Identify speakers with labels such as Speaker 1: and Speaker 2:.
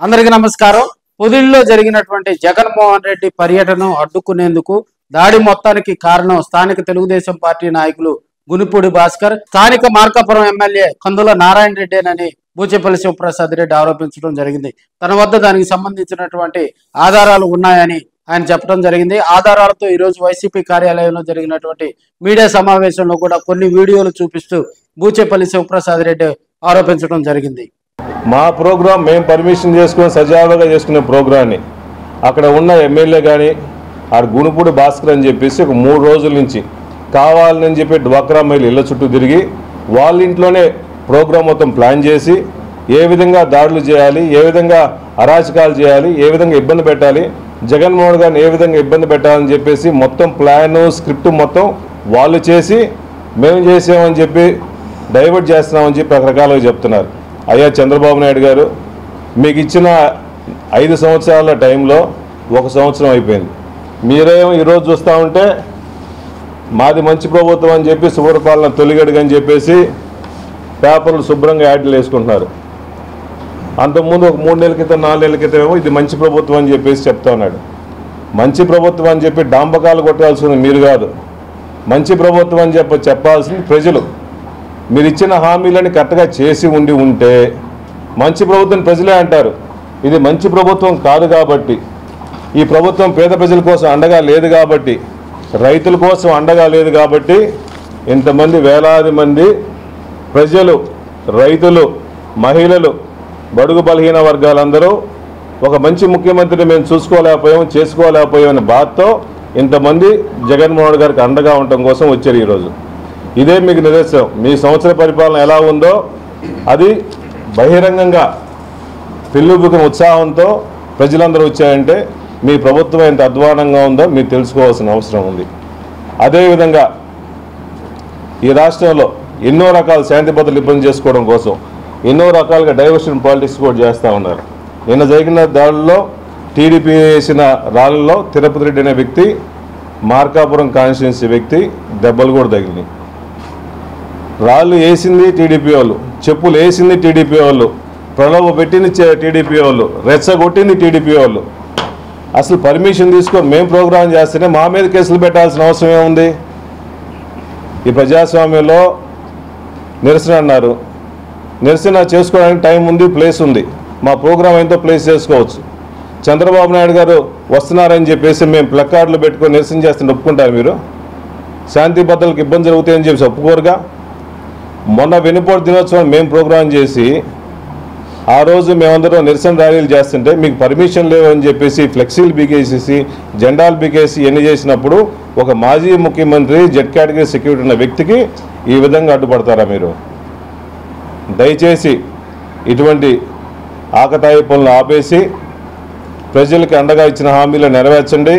Speaker 1: అందరికీ నమస్కారం। పొదిలిలో జరిగినటువంటి జగన్మోహన్ రెడ్డి పర్యటనను అడ్డుకునేందుకు దాడి మొత్తానికి కారణం స్థానిక తెలుగుదేశం పార్టీ నాయకులు గునిపూడి భాస్కర్, స్థానిక మార్కాపురం ఎమ్మెల్యే కందుల నారాయణ రెడ్డినని బూచేపల్లి శివప్రసాద్ రెడ్డి ఆరోపించడం జరిగింది। తన వద్ద దానికి సంబంధించినటువంటి ఆధారాలు ఉన్నాయని ఆయన చెప్పడం జరిగింది। ఆధారాలతో ఈ రోజు వైసీపీ కార్యాలయంలో జరిగినటువంటి మీడియా సమావేశంలో కూడా కొన్ని వీడియోలు చూపిస్తూ బూచేపల్లి శివప్రసాద్ రెడ్డి ఆరోపించడం జరిగింది।
Speaker 2: మా ప్రోగ్రాం మేము పర్మిషన్ చేసుకుని సజావుగా చేసుకునే ప్రోగ్రాన్ని అక్కడ ఉన్న ఎమ్మెల్యే కానీ ఆ గునిపూడి భాస్కర్ అని చెప్పేసి ఒక 3 రోజుల నుంచి కావాలని చెప్పి డ్వాక్రా మహిళ ఇళ్ల చుట్టూ తిరిగి వాళ్ళ ఇంట్లోనే ప్రోగ్రాం మొత్తం ప్లాన్ చేసి ఏ విధంగా దాడులు చేయాలి, ఏ విధంగా అరాచకాలు చేయాలి, ఏ విధంగా ఇబ్బంది పెట్టాలి, జగన్మోహన్ గారిని ఏ విధంగా ఇబ్బంది పెట్టాలని చెప్పేసి మొత్తం ప్లాను స్క్రిప్ట్ మొత్తం వాళ్ళు చేసి మేము చేసామని చెప్పి డైవర్ట్ చేస్తున్నామని చెప్పి రకరకాలుగా చెప్తున్నారు। అయ్యా చంద్రబాబు నాయుడు గారు, మీకు ఇచ్చిన 5 సంవత్సరాల టైంలో 1 సంవత్సరం అయిపోయింది। మీరేమో ఈరోజు చూస్తూ ఉంటే మాది మంచి ప్రభుత్వం అని చెప్పి సుపరిపాలన తొలిగడుగు అని చెప్పేసి పేపర్లు శుభ్రంగా యాడ్లు వేసుకుంటున్నారు। అంతకుముందు ఒక 3 నెలల క్రితం 4 నెలల క్రితం ఏమో ఇది మంచి ప్రభుత్వం అని చెప్పేసి చెప్తా ఉన్నాడు। మంచి ప్రభుత్వం అని చెప్పి డాంబకాలు కొట్టాల్సింది మీరు కాదు, మంచి ప్రభుత్వం అని చెప్పాల్సింది ప్రజలు। మీరు ఇచ్చిన హామీలని కరెక్ట్గా చేసి ఉంటే మంచి ప్రభుత్వం ప్రజలే అంటారు। ఇది మంచి ప్రభుత్వం కాదు కాబట్టి, ఈ ప్రభుత్వం పేద ప్రజల కోసం అండగా లేదు కాబట్టి, రైతుల కోసం అండగా లేదు కాబట్టి ఇంతమంది వేలాది మంది ప్రజలు, రైతులు, మహిళలు, బడుగు బలహీన వర్గాలందరూ ఒక మంచి ముఖ్యమంత్రిని మేము చేసుకోలేకపోయామని బాధతో ఇంతమంది జగన్మోహన్ గారికి అండగా ఉండటం కోసం వచ్చారు ఈరోజు। ఇదే మీకు నిదర్శనం। మీ సంవత్సర పరిపాలన ఎలా ఉందో అది బహిరంగంగా పిల్లుబుకిన ఉత్సాహంతో ప్రజలందరూ వచ్చాయంటే మీ ప్రభుత్వం ఎంత అధ్వానంగా ఉందో మీరు తెలుసుకోవాల్సిన అవసరం ఉంది। అదేవిధంగా ఈ రాష్ట్రంలో ఎన్నో రకాల శాంతి భద్రతలు ఇబ్బంది చేసుకోవడం కోసం ఎన్నో రకాలుగా డైవర్షన్ పాలిటిక్స్ కూడా చేస్తూ ఉన్నారు। నిన్న జరిగిన దాడుల్లో టీడీపీ వేసిన రాళ్ళలో తిరుపతి రెడ్డి అనే వ్యక్తి, మార్కాపురం కాన్స్టిట్యున్సీ వ్యక్తి దెబ్బలు కూడా తగిలినాయి। రాళ్ళు వేసింది టీడీపీ వాళ్ళు, చెప్పులు వేసింది టీడీపీ వాళ్ళు, ప్రలోభ పెట్టింది టీడీపీ వాళ్ళు, రెచ్చగొట్టింది టీడీపీ వాళ్ళు। అసలు పర్మిషన్ తీసుకొని మేము ప్రోగ్రాం చేస్తేనే మా మీద కేసులు పెట్టాల్సిన అవసరం ఏముంది? ఈ ప్రజాస్వామ్యంలో నిరసన అన్నారు, నిరసన చేసుకోవడానికి టైం ఉంది, ప్లేస్ ఉంది, మా ప్రోగ్రాం ఎంతో ప్లేస్ చేసుకోవచ్చు। చంద్రబాబు నాయుడు గారు వస్తున్నారని చెప్పేసి మేము ప్లకార్డులు పెట్టుకొని నిరసన చేస్తుంటే ఒప్పుకుంటారు మీరు? శాంతి భద్రతలకు ఇబ్బంది జరుగుతాయని చెప్పేసి ఒప్పుకోరుగా। మొన్న వెనుపోటు దినోత్సవం మేము ప్రోగ్రాం చేసి ఆ రోజు మేమందరం నిరసన ర్యాలీలు చేస్తుంటే మీకు పర్మిషన్ లేవని చెప్పేసి ఫ్లెక్సీలు బిగేసేసి జెండాలు బిగేసి ఎన్ని చేసినప్పుడు ఒక మాజీ ముఖ్యమంత్రి జెడ్ కేటగిరీ సెక్యూరిటీ ఉన్న వ్యక్తికి ఈ విధంగా అడ్డుపడతారా మీరు? దయచేసి ఇటువంటి ఆకతాయి పనులు ఆపేసి ప్రజలకి అండగా ఇచ్చిన హామీలు నెరవేర్చండి।